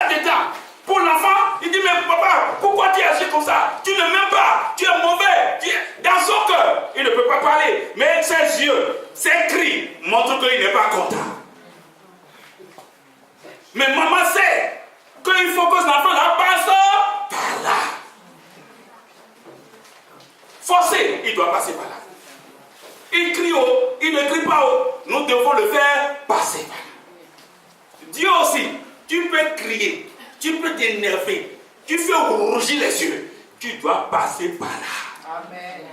regarde dedans. Pour l'enfant, il dit, mais papa, pourquoi tu agis comme ça? Tu ne m'aimes pas, tu es mauvais. Dans son cœur, il ne peut pas parler. Mais ses yeux, ses cris montrent qu'il n'est pas content. Mais maman sait qu'il faut que l'enfant la passe par là. Forcé, il doit passer par là. Il crie haut, il ne crie pas haut. Nous devons le faire passer par là. Dieu aussi, tu peux crier, tu peux t'énerver, tu fais rougir les yeux. Tu dois passer par là. Amen.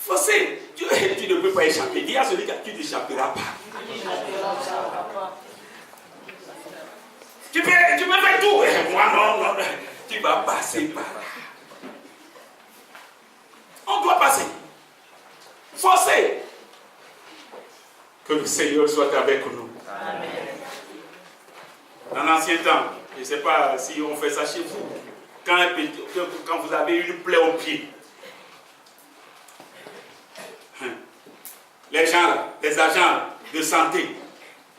Forcé, tu ne peux pas échapper. Dis à celui qui tu n'échapperas pas. Tu peux faire tout. Moi non. Tu vas passer par là. On doit passer. Forcé. Que le Seigneur soit avec nous. Amen. Dans l'ancien temps, je ne sais pas si on fait ça chez vous, quand vous avez une plaie au pied, les agents de santé,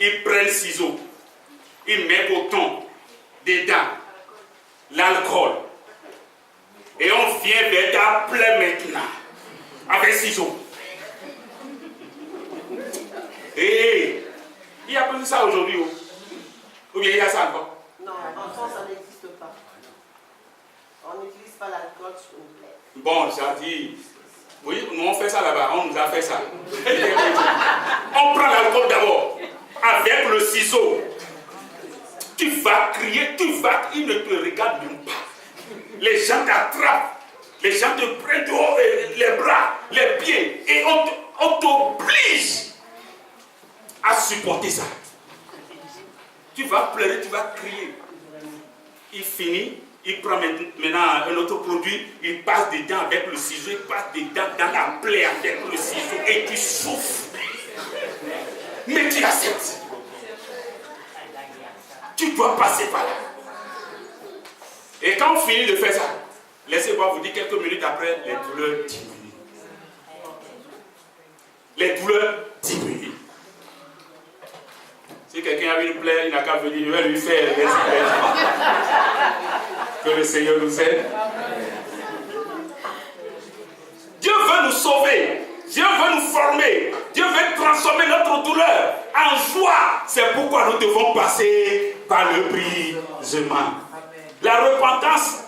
ils prennent ciseaux, ils mettent au thon, dedans, l'alcool, et on vient vers ta plaie maintenant, avec ciseaux. Et il n'y a plus ça aujourd'hui. Ou bien il y a ça encore? Non, en France, ça n'existe pas. On n'utilise pas l'alcool sur une plaie. Bon, ça dit. Oui, nous on fait ça là-bas, on nous a fait ça. On prend l'alcool d'abord, avec le ciseau. Tu vas crier, il ne te regarde même pas. Les gens t'attrapent, les gens te prennent dehors, les bras, les pieds, et on t'oblige à supporter ça. Tu vas pleurer, tu vas crier. Il finit, il prend maintenant un autre produit, il passe dedans avec le ciseau, il passe dedans dans la plaie avec le ciseau et tu souffres. Mais tu acceptes. Tu dois passer par là. Et quand on finit de faire ça, laissez-moi vous dire quelques minutes après, les douleurs diminuent. Les douleurs diminuent. Si quelqu'un a une plaie, il n'a qu'à venir, je vais lui faire les que le Seigneur nous aide. Dieu veut nous sauver. Dieu veut nous former. Dieu veut transformer notre douleur en joie. C'est pourquoi nous devons passer par le brisement. La repentance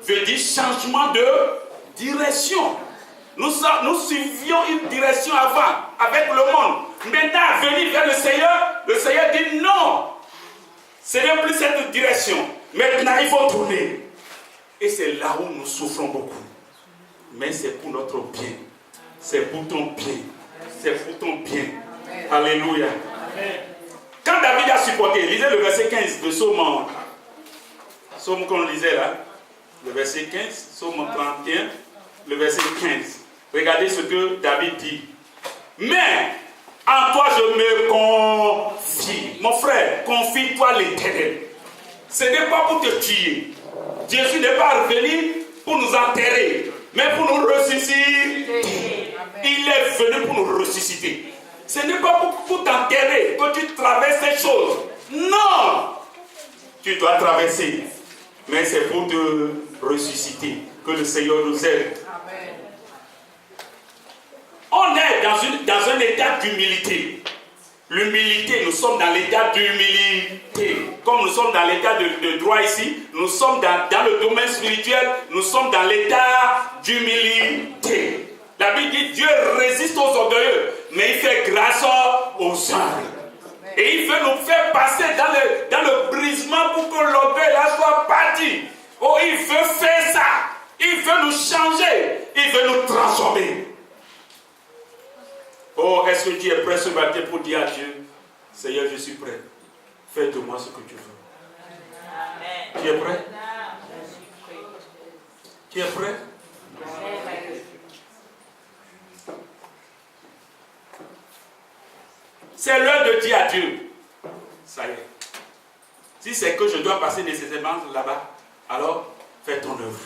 veut dire changement de direction. Nous suivions une direction avant, avec le monde. Maintenant, à venir vers le Seigneur dit non. Ce n'est plus cette direction. Maintenant, il faut tourner. Et c'est là où nous souffrons beaucoup. Mais c'est pour notre bien. C'est pour ton bien. C'est pour ton bien. Amen. Alléluia. Amen. Quand David a supporté, lisez le verset 15 de Psaume qu'on lisait là. Le verset 15, Psaume 31, le verset 15. Regardez ce que David dit. Mais en toi je me confie. Mon frère, confie-toi l'Éternel. Ce n'est pas pour te tuer. Jésus n'est pas revenu pour nous enterrer, mais pour nous ressusciter. Il est venu pour nous ressusciter. Ce n'est pas pour t'enterrer que tu traverses ces choses. Non! Tu dois traverser. Mais c'est pour te ressusciter. Que le Seigneur nous aide. Amen. On est dans un état d'humilité. L'humilité, nous sommes dans l'état d'humilité. Comme nous sommes dans l'état de droit ici, nous sommes dans le domaine spirituel, nous sommes dans l'état d'humilité. La Bible dit Dieu résiste aux orgueilleux, mais il fait grâce aux humbles. Et il veut nous faire passer dans le brisement pour que l'orgueil là soit parti. Oh, il veut faire ça. Il veut nous changer. Il veut nous transformer. Oh, est-ce que tu es prêt ce matin pour dire à Dieu, Seigneur, je suis prêt. Fais de moi ce que tu veux. Amen. Tu es prêt? Tu es prêt? C'est l'heure de dire à Dieu, ça y est. Si c'est que je dois passer nécessairement là-bas, alors fais ton œuvre.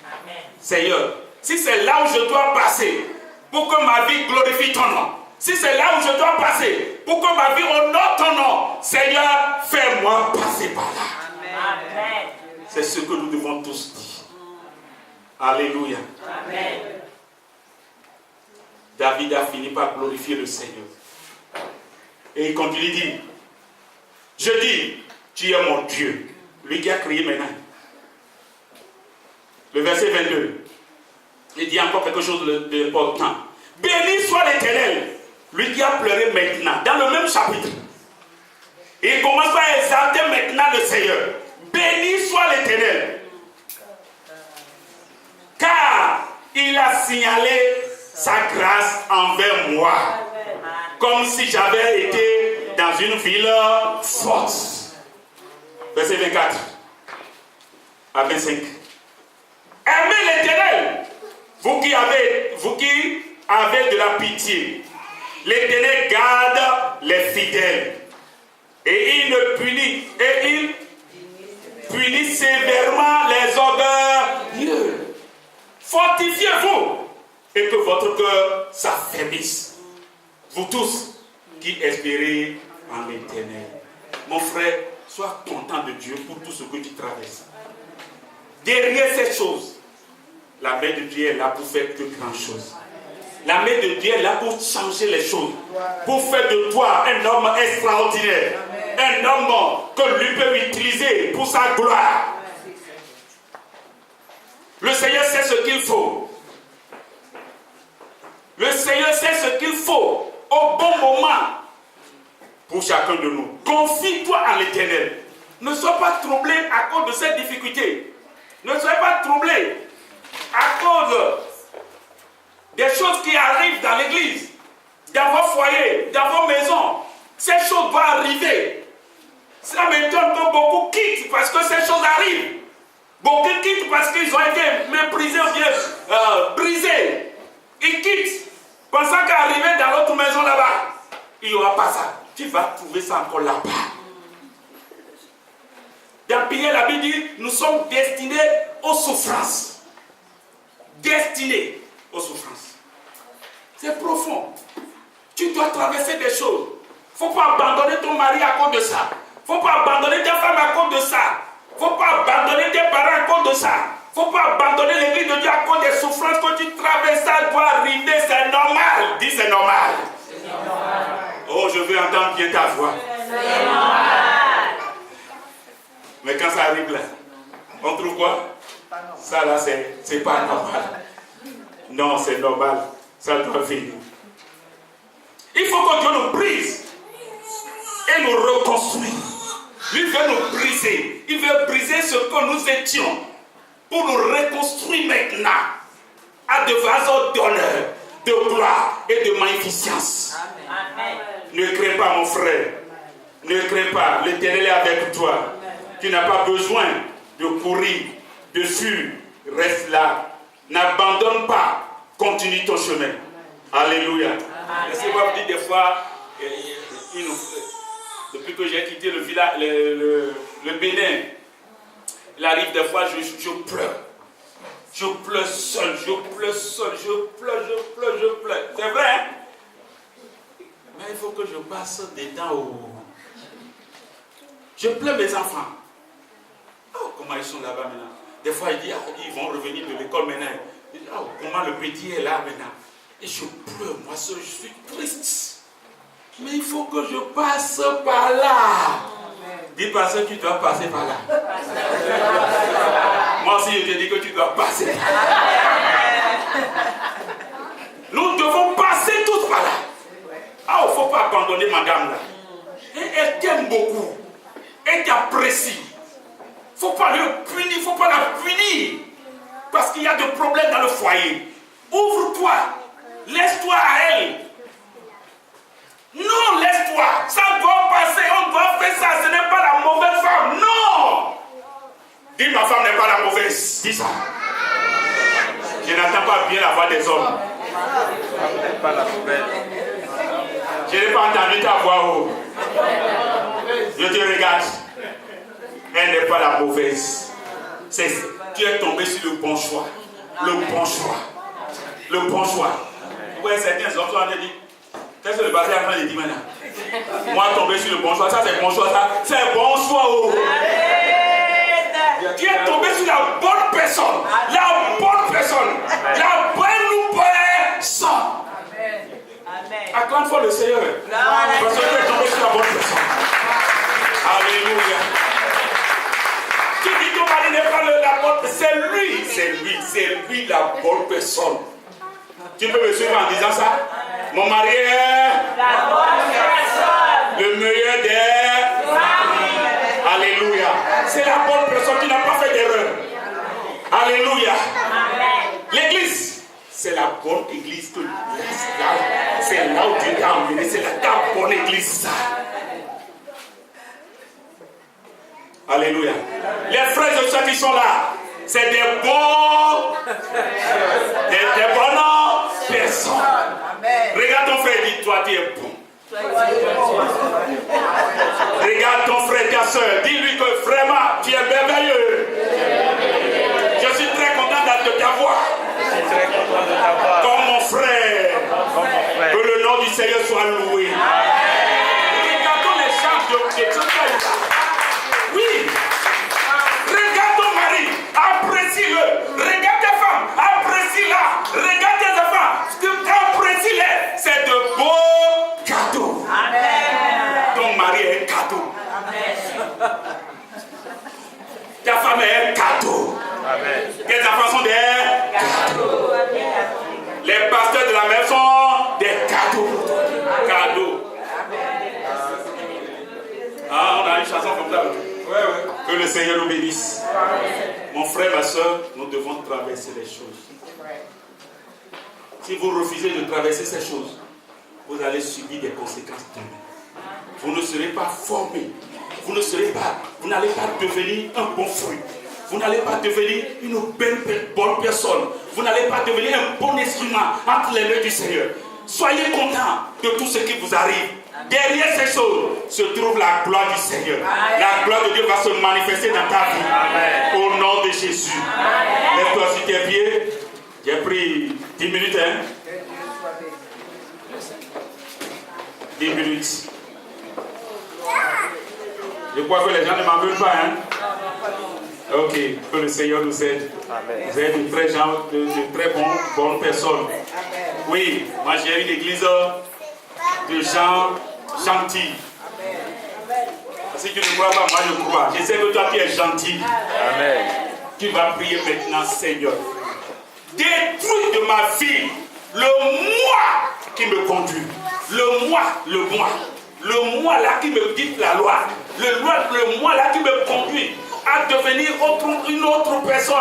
Amen. Seigneur, si c'est là où je dois passer pour que ma vie glorifie ton nom, si c'est là où je dois passer, pour que ma vie honore ton nom, Seigneur, fais-moi passer par là. Amen. C'est ce que nous devons tous dire. Alléluia. Amen. David a fini par glorifier le Seigneur. Et il continue de dire, je dis, tu es mon Dieu, lui qui a créé maintenant. Le verset 22, il dit encore quelque chose d'important. Béni soit l'Éternel, lui qui a pleuré maintenant, dans le même chapitre. Et il commence à exalter maintenant le Seigneur. Béni soit l'Éternel, car il a signalé sa grâce envers moi, comme si j'avais été dans une ville forte. Verset 24 à 25. Aimez l'Éternel, vous qui avez de la pitié. L'Éternel garde les fidèles et il punit sévèrement les orgueilleux. Fortifiez-vous et que votre cœur s'affermisse. Vous tous qui espérez en l'Éternel. Mon frère, sois content de Dieu pour tout ce que tu traverses. Derrière ces choses, la main de Dieu est là pour faire de grandes choses. La main de Dieu est là pour changer les choses. Pour faire de toi un homme extraordinaire. Un homme que lui peut utiliser pour sa gloire. Le Seigneur sait ce qu'il faut. Le Seigneur sait ce qu'il faut au bon moment pour chacun de nous. Confie-toi en l'Éternel. Ne sois pas troublé à cause de cette difficulté. Ne soyez pas troublé à cause des choses qui arrivent dans l'église, dans vos foyers, dans vos maisons. Ces choses vont arriver. Ça m'étonne que beaucoup quittent parce que ces choses arrivent. Beaucoup quittent parce qu'ils ont été méprisés ou bien brisés. Ils quittent, pensant qu'arriver dans l'autre maison là-bas, il n'y aura pas ça. Tu vas trouver ça encore là-bas. Dans Pierre, la Bible dit, nous sommes destinés aux souffrances. Destinés aux souffrances. C'est profond. Tu dois traverser des choses. Il ne faut pas abandonner ton mari à cause de ça. Il ne faut pas abandonner ta femme à cause de ça. Il ne faut pas abandonner tes parents à cause de ça. Il ne faut pas abandonner l'église de Dieu à cause des souffrances que tu traverses. Ça doit arriver, c'est normal. Dis c'est normal. C'est normal. Oh, je veux entendre bien ta voix. C'est normal. Mais quand ça arrive là, on trouve quoi? Ça là, c'est pas normal. Non, c'est normal. Ça doit finir. Il faut que Dieu nous brise et nous reconstruise. Lui veut nous briser. Il veut briser ce que nous étions pour nous reconstruire maintenant à de vases d'honneur, de gloire et de magnificence. Amen. Ne crains pas, mon frère. Ne crains pas. L'Éternel est avec toi. Tu n'as pas besoin de courir, de fuir. Reste là. N'abandonne pas. Continue ton chemin. Alléluia. Laissez-moi vous dire des fois, depuis que j'ai quitté le village, le Bénin, il arrive des fois, je pleure. Je pleure seul, je pleure seul, je pleure. C'est vrai, hein? Mais il faut que je passe des temps où je pleure mes enfants. Oh, comment ils sont là-bas maintenant? Des fois, il dit, ils vont revenir de l'école maintenant. Il dit, oh, comment le petit est là maintenant? Et je pleure, moi seul, je suis triste. Mais il faut que je passe par là. Dis pas ça, tu dois passer par là. Moi aussi, je te dis que tu dois passer par là. Nous devons passer tous par là. Ah, il ne faut pas abandonner madame là. Elle t'aime beaucoup. Elle t'apprécie. Il ne faut pas le punir, il ne faut pas la punir. Parce qu'il y a des problèmes dans le foyer. Ouvre-toi. Laisse-toi à elle. Non, laisse-toi. Ça doit passer. On doit faire ça. Ce n'est pas la mauvaise femme. Non. Dis, ma femme n'est pas la mauvaise. Dis ça. Je n'entends pas bien la voix des hommes. Je n'ai pas entendu ta voix. Oh. Je te regarde. Elle n'est pas la mauvaise. Tu es tombé sur le bon choix. Le bon choix. Le bon choix. Ouais, certains hommes ont dit, Qu'est-ce que le pasteur est en train de dire maintenant? Moi, tomber sur le bon choix, ça c'est bon choix, ça c'est bon choix. Oh. Tu es tombé sur la bonne personne. La bonne personne. La bonne personne. Acclame fort le Seigneur. Parce que tu es tombé sur la bonne personne. Alléluia. Tu dis ton mari n'est pas la bonne personne. C'est lui la bonne personne. Tu peux me suivre en disant ça? Mon mari est la bonne personne. Le meilleur des maris. Alléluia. C'est la bonne personne qui n'a pas fait d'erreur. Alléluia. L'église, c'est la bonne église. C'est là où tu t'es emmené. C'est ta bonne église. Ça. Alléluia. Les frères et sœurs qui sont là, c'est des bons, des bonnes personnes. Regarde ton frère et dis, toi tu es bon. Regarde ton frère et ta soeur, dis-lui que vraiment tu es merveilleux. Je suis très content de t'avoir. Comme mon frère. Que le nom du Seigneur soit loué. Regardons les chants de Dieu. Oui. Regarde ton mari, apprécie-le. Regarde tes femmes, apprécie-la. Regarde tes enfants, apprécie-les. C'est de beaux cadeaux. Amen. Ton mari est un cadeau. Amen. Ta femme est un cadeau. Amen. Tes enfants sont des cadeaux. Les pasteurs de la maison sont des cadeaux. Cadeaux. Ah, on a une chanson comme ça. Que le Seigneur nous bénisse. Mon frère, ma soeur, nous devons traverser les choses. Si vous refusez de traverser ces choses, vous allez subir des conséquences demain. Vous ne serez pas formé. Vous n'allez pas devenir un bon fruit. Vous n'allez pas devenir une bonne personne. Vous n'allez pas devenir un bon instrument entre les mains du Seigneur. Soyez contents de tout ce qui vous arrive. Derrière ces choses se trouve la gloire du Seigneur. La gloire de Dieu va se manifester dans ta vie. Amen. Au nom de Jésus. Lève-toi sur tes pieds. J'ai pris 10 minutes. 10 minutes. Je crois que les gens ne m'en veulent pas. Ok, que le Seigneur nous aide. Amen. Vous êtes de très gens, de très bonnes personnes. Amen. Oui, moi j'ai une église de gens gentils. Amen. Si tu ne crois pas, moi je crois. Je sais que toi tu es gentil. Amen. Tu vas prier maintenant, Seigneur. Détruis de ma vie le moi qui me conduit. Le moi là qui me dicte la loi. Le moi là qui me conduit à devenir une autre personne.